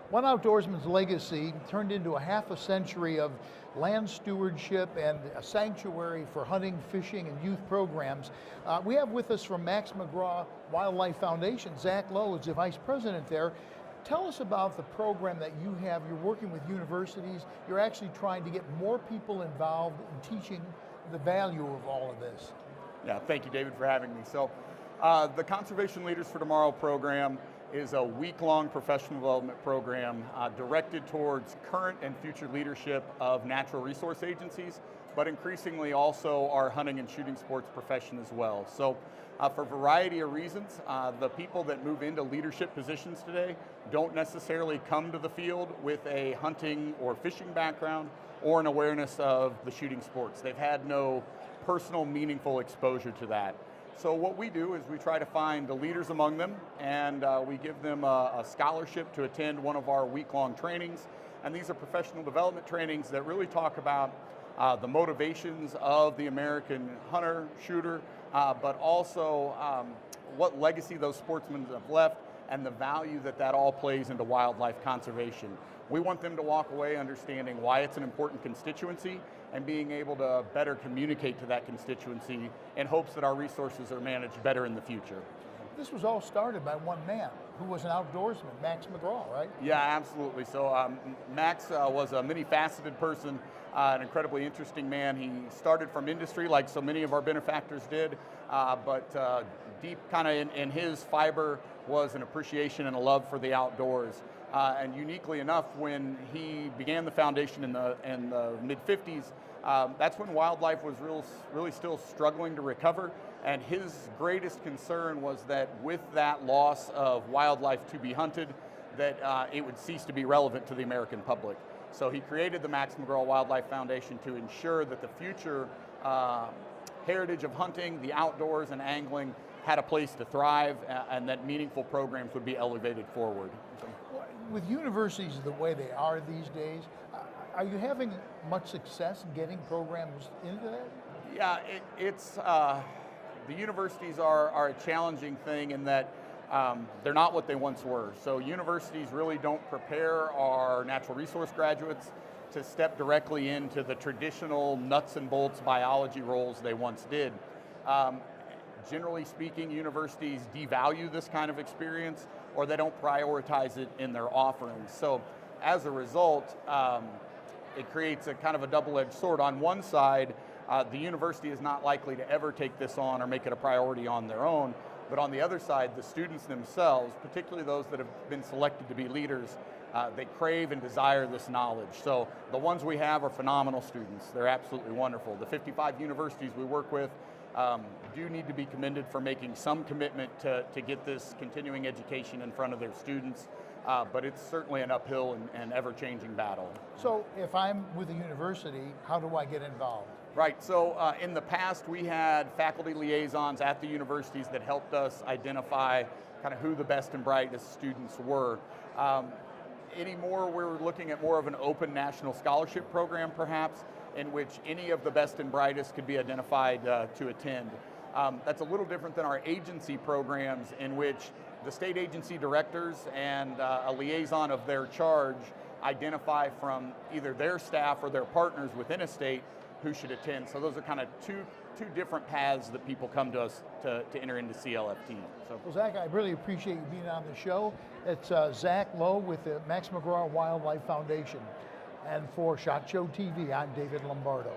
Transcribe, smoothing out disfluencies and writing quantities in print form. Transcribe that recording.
One outdoorsman's legacy turned into a half a century of land stewardship and a sanctuary for hunting, fishing, and youth programs. We have with us from McGraw Wildlife Foundation, Zach Lowe is the vice president there. Tell us about the program that you have. You're working with universities. You're actually trying to get more people involved in teaching the value of all of this. Yeah, thank you, David, for having me. So the Conservation Leaders for Tomorrow program is a week-long professional development program directed towards current and future leadership of natural resource agencies, but increasingly also our hunting and shooting sports profession as well. So for a variety of reasons, the people that move into leadership positions today don't necessarily come to the field with a hunting or fishing background or an awareness of the shooting sports. They've had no personal, meaningful exposure to that. So what we do is we try to find the leaders among them, and we give them a scholarship to attend one of our week-long trainings. And these are professional development trainings that really talk about the motivations of the American hunter, shooter, but also what legacy those sportsmen have left and the value that that all plays into wildlife conservation. We want them to walk away understanding why it's an important constituency and being able to better communicate to that constituency in hopes that our resources are managed better in the future. This was all started by one man who was an outdoorsman, McGraw, right? Yeah, absolutely. So Max was a many-faceted person, an incredibly interesting man. He started from industry like so many of our benefactors did, but deep kind of in his fiber was an appreciation and a love for the outdoors. And uniquely enough, when he began the foundation in the mid-50s, that's when wildlife was really still struggling to recover. And his greatest concern was that with that loss of wildlife to be hunted, that it would cease to be relevant to the American public. So he created the McGraw Wildlife Foundation to ensure that the future heritage of hunting, the outdoors, and angling had a place to thrive, and that meaningful programs would be elevated forward. With universities the way they are these days, are you having much success in getting programs into that? Yeah, the universities are a challenging thing in that they're not what they once were. So universities really don't prepare our natural resource graduates to step directly into the traditional nuts and bolts biology roles they once did. Generally speaking, universities devalue this kind of experience, or they don't prioritize it in their offerings. So as a result, it creates a kind of a double-edged sword. On one side, the university is not likely to ever take this on or make it a priority on their own, but on the other side, the students themselves, particularly those that have been selected to be leaders, they crave and desire this knowledge. So the ones we have are phenomenal students. They're absolutely wonderful. The 55 universities we work with do need to be commended for making some commitment to get this continuing education in front of their students, but it's certainly an uphill and ever-changing battle. So if I'm with a university, how do I get involved? Right, so in the past we had faculty liaisons at the universities that helped us identify kind of who the best and brightest students were. Anymore, we're looking at more of an open national scholarship program perhaps, in which any of the best and brightest could be identified to attend. That's a little different than our agency programs, in which the state agency directors and a liaison of their charge identify from either their staff or their partners within a state who should attend. So those are kind of two different paths that people come to us to enter into CLFT. So. Well, Zach, I really appreciate you being on the show. It's Zach Lowe with the McGraw Wildlife Foundation. And for SHOT Show TV, I'm David Lomardo.